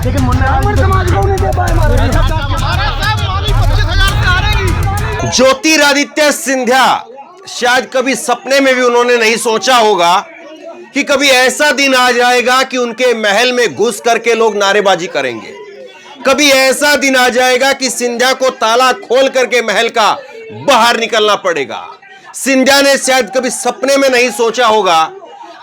लेकिन मुन्ना समाज को नहीं दे पाए हमारे। ज्योतिरादित्य सिंधिया शायद कभी सपने में भी उन्होंने नहीं सोचा होगा कि कभी ऐसा दिन आ जाएगा कि उनके महल में घुस करके लोग नारेबाजी करेंगे। कभी ऐसा दिन आ जाएगा कि सिंधिया को ताला खोल करके महल का बाहर निकलना पड़ेगा। सिंधिया ने शायद कभी सपने में नहीं सोचा होगा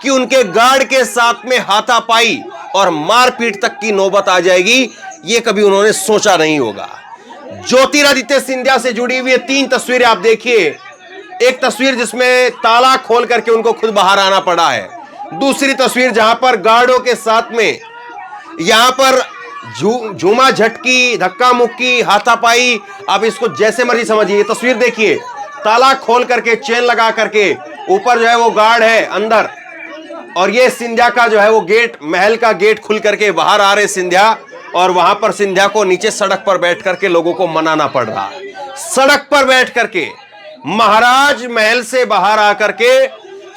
कि उनके गार्ड के साथ में हाथापाई और मारपीट तक की नौबत आ जाएगी। यह कभी उन्होंने सोचा नहीं होगा। ज्योतिरादित्य सिंधिया से जुड़ी हुई 3 तस्वीरें आप देखिए। एक तस्वीर जिसमें ताला खोल करके उनको खुद बाहर आना पड़ा है। दूसरी तस्वीर जहां पर गार्डों के साथ में यहां पर झूमा झटकी, धक्का मुक्की, हाथापाई, आप इसको जैसे मर्जी समझिए। तस्वीर देखिए, ताला खोल करके चेन लगा करके ऊपर जो है वो गार्ड है अंदर, और ये सिंधिया का जो है वो गेट, महल का गेट खुल करके बाहर आ रहे सिंधिया, और वहां पर सिंधिया को नीचे सड़क पर बैठ करके लोगों को मनाना पड़ रहा है। सड़क पर बैठ करके महाराज महल से बाहर आकर के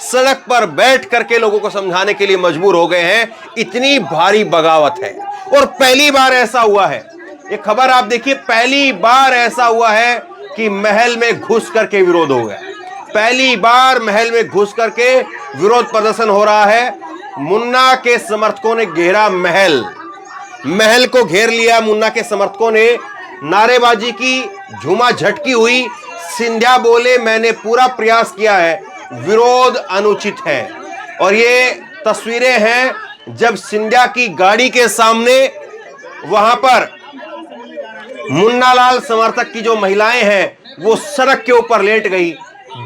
सड़क पर बैठ करके लोगों को समझाने के लिए मजबूर हो गए हैं। इतनी भारी बगावत है, और पहली बार ऐसा हुआ है। ये खबर आप देखिए, पहली बार ऐसा हुआ है कि महल में घुस करके विरोध हो गया। पहली बार महल में घुस करके विरोध प्रदर्शन हो रहा है। मुन्ना के समर्थकों ने घेरा महल को घेर लिया। मुन्ना के समर्थकों ने नारेबाजी की, झूमा झटकी हुई। सिंधिया बोले मैंने पूरा प्रयास किया है, विरोध अनुचित है। और ये तस्वीरें हैं जब सिंधिया की गाड़ी के सामने वहां पर मुन्नालाल समर्थक की जो महिलाएं हैं वो सड़क के ऊपर लेट गई।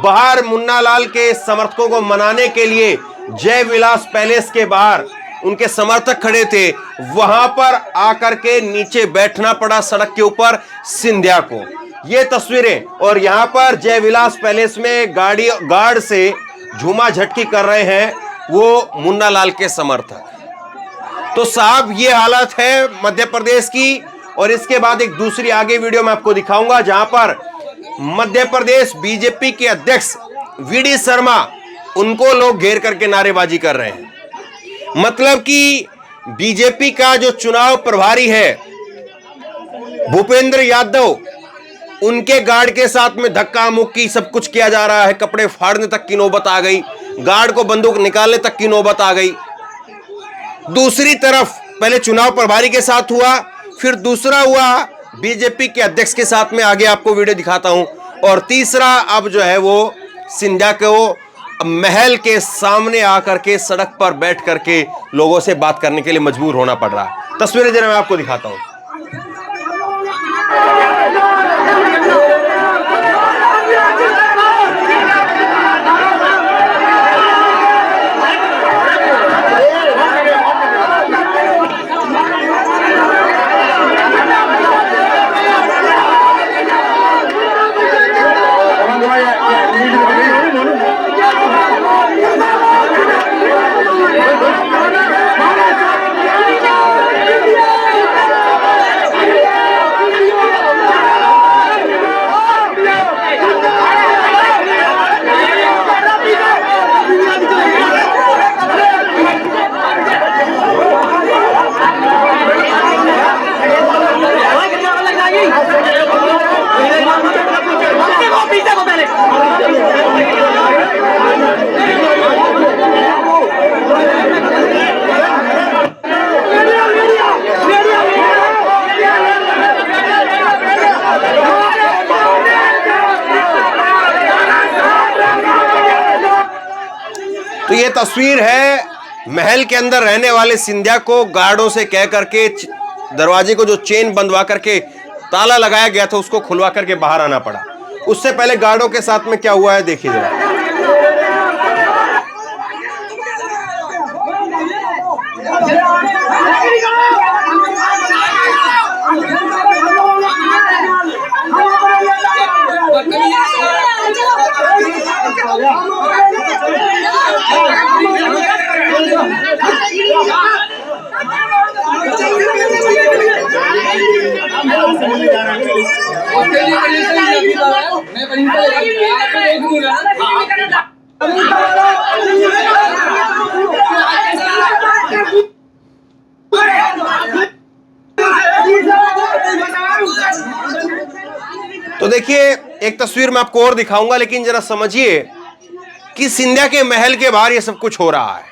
बाहर मुन्नालाल के समर्थकों को मनाने के लिए जय विलास पैलेस के बाहर उनके समर्थक खड़े थे, वहां पर आकर के नीचे बैठना पड़ा सड़क के ऊपर सिंधिया को। ये तस्वीरें, और यहां पर जय विलास पैलेस में गार्ड से झूमा झटकी कर रहे हैं वो मुन्नालाल के समर्थक। तो साहब ये हालत है मध्य प्रदेश की। और इसके बाद एक दूसरी आगे वीडियो में आपको दिखाऊंगा जहां पर मध्य प्रदेश बीजेपी के अध्यक्ष वीडी शर्मा, उनको लोग घेर करके नारेबाजी कर रहे हैं। मतलब कि बीजेपी का जो चुनाव प्रभारी है भूपेंद्र यादव, उनके गार्ड के साथ में धक्का मुक्की सब कुछ किया जा रहा है। कपड़े फाड़ने तक की नौबत आ गई, गार्ड को बंदूक निकालने तक की नौबत आ गई। दूसरी तरफ पहले चुनाव प्रभारी के साथ हुआ, फिर दूसरा हुआ बीजेपी के अध्यक्ष के साथ में। आगे आपको वीडियो दिखाता हूं। और तीसरा अब जो है वो सिंधिया को महल के सामने आकर के सड़क पर बैठ करके लोगों से बात करने के लिए मजबूर होना पड़ रहा है। तस्वीरें जरा मैं आपको दिखाता हूं। तो ये तस्वीर है महल के अंदर रहने वाले सिंधिया को गार्डों से कह करके दरवाजे को जो चेन बंधवा करके ताला लगाया गया था उसको खुलवा करके बाहर आना पड़ा। उससे पहले गार्डों के साथ में क्या हुआ है देखिए जरा। देखिए एक तस्वीर मैं आपको और दिखाऊंगा, लेकिन जरा समझिए कि सिंधिया के महल के बाहर ये सब कुछ हो रहा है।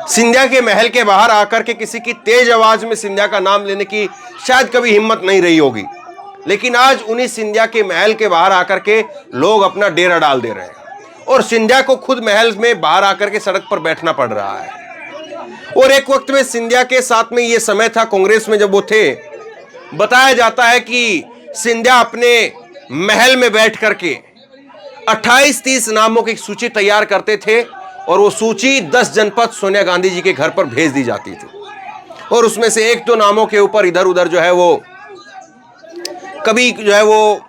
सिंधिया के महल के बाहर आकर के किसी की तेज आवाज में सिंधिया का नाम लेने की शायद कभी हिम्मत नहीं रही होगी, लेकिन आज उन्हीं सिंधिया के महल के बाहर आकर के लोग अपना डेरा डाल दे रहे हैं और सिंधिया को खुद महल में बाहर आकर के सड़क पर बैठना पड़ रहा है। और एक वक्त में सिंधिया के साथ में ये समय था, कांग्रेस में जब वो थे, बताया जाता है कि सिंधिया अपने महल में बैठ करके 28-30 नामों की सूची तैयार करते थे और वो सूची 10 जनपद सोनिया गांधी जी के घर पर भेज दी जाती थी और उसमें से 1-2 नामों के ऊपर इधर उधर जो है वो कभी जो है वो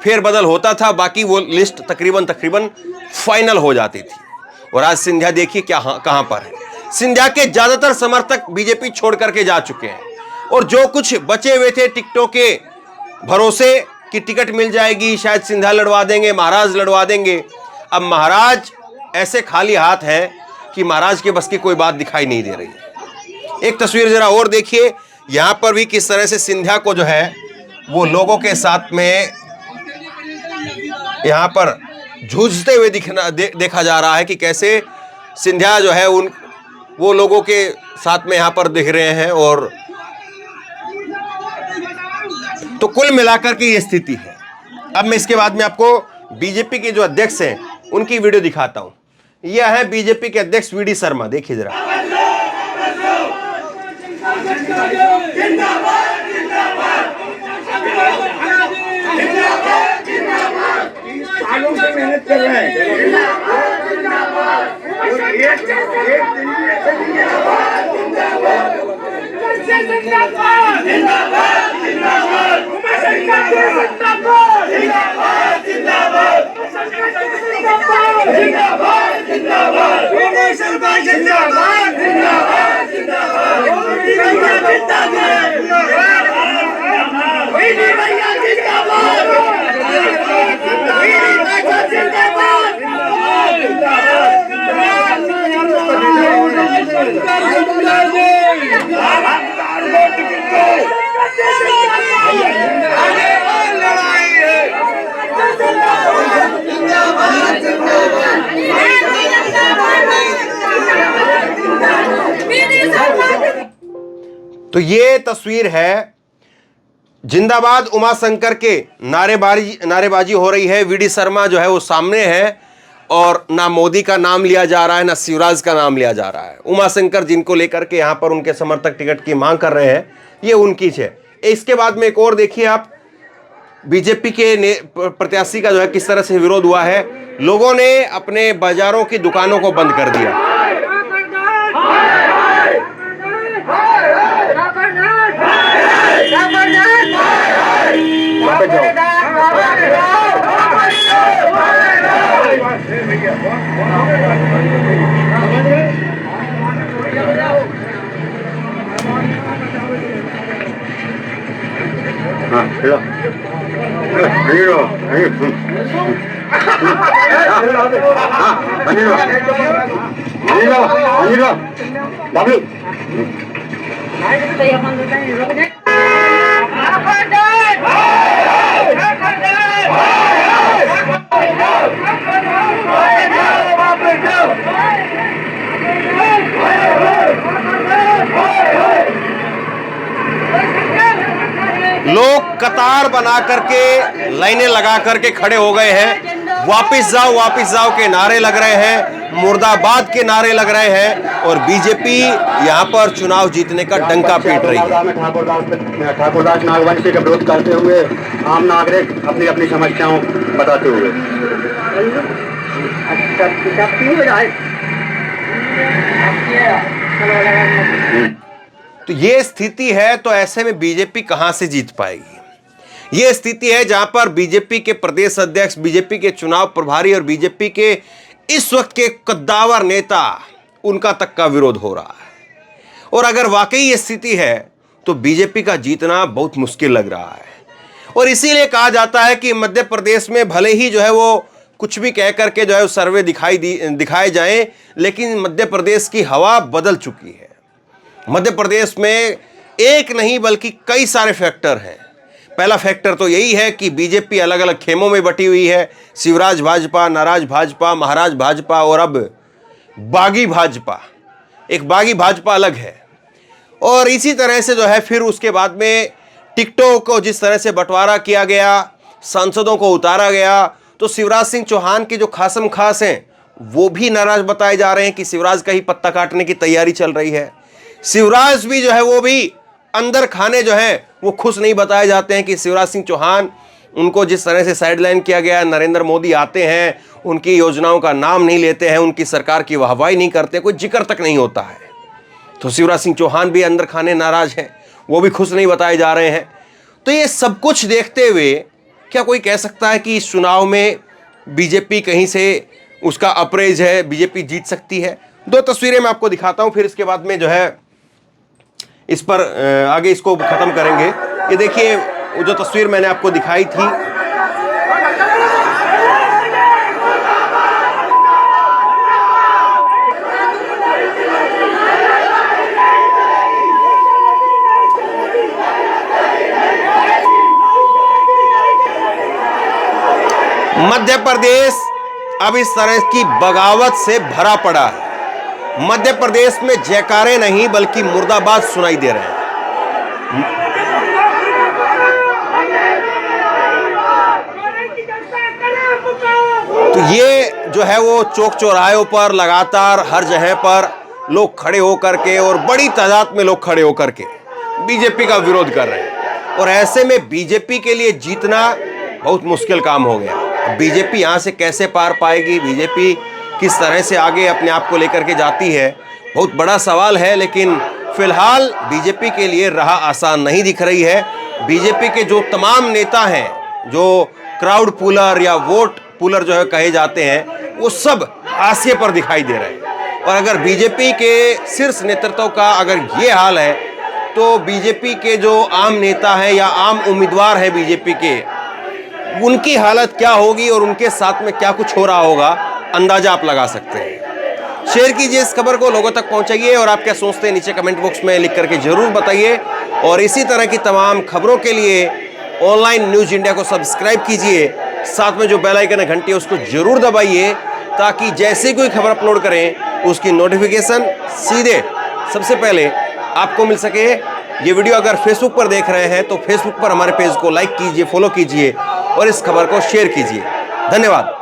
फेरबदल होता था, बाकी वो लिस्ट तकरीबन फाइनल हो जाती थी। और आज सिंधिया देखिए क्या कहां पर है। सिंधिया के ज्यादातर समर्थक बीजेपी छोड़ करके जा चुके हैं और जो कुछ बचे हुए थे टिकटों के भरोसे कि टिकट मिल जाएगी, शायद सिंधिया लड़वा देंगे, महाराज लड़वा देंगे। अब महाराज ऐसे खाली हाथ हैं कि महाराज के बस की कोई बात दिखाई नहीं दे रही। एक तस्वीर जरा और देखिए, यहां पर भी किस तरह से सिंधिया को जो है वो लोगों के साथ में यहां पर जूझते हुए देखा जा रहा है कि कैसे सिंधिया जो है वो लोगों के साथ में यहां पर दिख रहे हैं। और तो कुल मिलाकर के ये स्थिति है। अब मैं इसके बाद में आपको बीजेपी के जो अध्यक्ष हैं उनकी वीडियो दिखाता हूं। यह है बीजेपी के अध्यक्ष वी डी शर्मा, देखिए जरा। सालों से मेहनत कर रहे हैं। तो ये तस्वीर है, जिंदाबाद उमाशंकर के नारेबाजी हो रही है। वी डी शर्मा जो है वो सामने है और ना मोदी का नाम लिया जा रहा है, ना शिवराज का नाम लिया जा रहा है। उमाशंकर जिनको लेकर के यहां पर उनके समर्थक टिकट की मांग कर रहे हैं, ये उनकी है। इसके बाद में एक और देखिए आप, बीजेपी के प्रत्याशी का जो है किस तरह से विरोध हुआ है। लोगों ने अपने बाजारों की दुकानों को बंद कर दिया। लोग कतार बना करके लाइनें लगा करके खड़े हो गए हैं। वापस जाओ के नारे लग रहे हैं, मुर्दाबाद के नारे लग रहे हैं और बीजेपी यहां पर चुनाव जीतने का डंका पीट रही है। ठाकुरदास नागवंशी का विरोध करते हुए आम नागरिक अपनी अपनी समस्याओं बताते हुए। तो ये स्थिति है, तो ऐसे में बीजेपी कहां से जीत पाएगी। ये स्थिति है जहां पर बीजेपी के प्रदेश अध्यक्ष, बीजेपी के चुनाव प्रभारी और बीजेपी के इस वक्त के कद्दावर नेता, उनका तक का विरोध हो रहा है। और अगर वाकई ये स्थिति है तो बीजेपी का जीतना बहुत मुश्किल लग रहा है। और इसीलिए कहा जाता है कि मध्य प्रदेश में भले ही जो है वो कुछ भी कह करके जो है सर्वे दिखाए जाएं, लेकिन मध्य प्रदेश की हवा बदल चुकी है। मध्य प्रदेश में एक नहीं बल्कि कई सारे फैक्टर हैं। पहला फैक्टर तो यही है कि बीजेपी अलग अलग खेमों में बटी हुई है। शिवराज भाजपा, नाराज भाजपा, महाराज भाजपा और अब बागी भाजपा। एक बागी भाजपा अलग है। और इसी तरह से जो है फिर उसके बाद में टिकटों को जिस तरह से बंटवारा किया गया, सांसदों को उतारा गया, तो शिवराज सिंह चौहान के जो खासम खास हैं वो भी नाराज बताए जा रहे हैं कि शिवराज का ही पत्ता काटने की तैयारी चल रही है। शिवराज भी जो है वो भी अंदर खाने जो है वो खुश नहीं बताए जाते हैं कि शिवराज सिंह चौहान, उनको जिस तरह से साइडलाइन किया गया, नरेंद्र मोदी आते हैं, उनकी योजनाओं का नाम नहीं लेते हैं, उनकी सरकार की वाहवाही नहीं करते, कोई जिक्र तक नहीं होता है। तो शिवराज सिंह चौहान भी अंदर खाने नाराज हैं, वो भी खुश नहीं बताए जा रहे हैं। तो ये सब कुछ देखते हुए क्या कोई कह सकता है कि इस चुनाव में बीजेपी कहीं से उसका अपरेज है, बीजेपी जीत सकती है? दो तस्वीरें मैं आपको दिखाता हूं, फिर इसके बाद में जो है इस पर आगे इसको खत्म करेंगे। ये देखिए, वो जो तस्वीर मैंने आपको दिखाई थी, मध्य प्रदेश अब इस तरह की बगावत से भरा पड़ा है। मध्य प्रदेश में जयकारे नहीं बल्कि मुर्दाबाद सुनाई दे रहे हैं। तो ये जो है वो चौक चौराहों पर लगातार हर जगह पर लोग खड़े होकर के, और बड़ी तादाद में लोग खड़े होकर के बीजेपी का विरोध कर रहे हैं। और ऐसे में बीजेपी के लिए जीतना बहुत मुश्किल काम हो गया। बीजेपी यहां से कैसे पार पाएगी, बीजेपी किस तरह से आगे अपने आप को लेकर के जाती है, बहुत बड़ा सवाल है। लेकिन फिलहाल बीजेपी के लिए राह आसान नहीं दिख रही है। बीजेपी के जो तमाम नेता हैं, जो क्राउड पुलर या वोट पुलर जो है कहे जाते हैं, वो सब हाशिए पर दिखाई दे रहे हैं। और अगर बीजेपी के शीर्ष नेतृत्व का अगर ये हाल है, तो बीजेपी के जो आम नेता हैं या आम उम्मीदवार हैं बीजेपी के, उनकी हालत क्या होगी और उनके साथ में क्या कुछ हो रहा होगा, अंदाजा आप लगा सकते हैं। शेयर कीजिए इस खबर को, लोगों तक पहुंचाइए, और आप क्या सोचते हैं नीचे कमेंट बॉक्स में लिख करके जरूर बताइए। और इसी तरह की तमाम खबरों के लिए ऑनलाइन न्यूज़ इंडिया को सब्सक्राइब कीजिए, साथ में जो बेल आइकन है घंटी उसको जरूर दबाइए, ताकि जैसे कोई खबर अपलोड करें उसकी नोटिफिकेशन सीधे सबसे पहले आपको मिल सके। ये वीडियो अगर फेसबुक पर देख रहे हैं तो फेसबुक पर हमारे पेज को लाइक कीजिए, फॉलो कीजिए और इस खबर को शेयर कीजिए। धन्यवाद।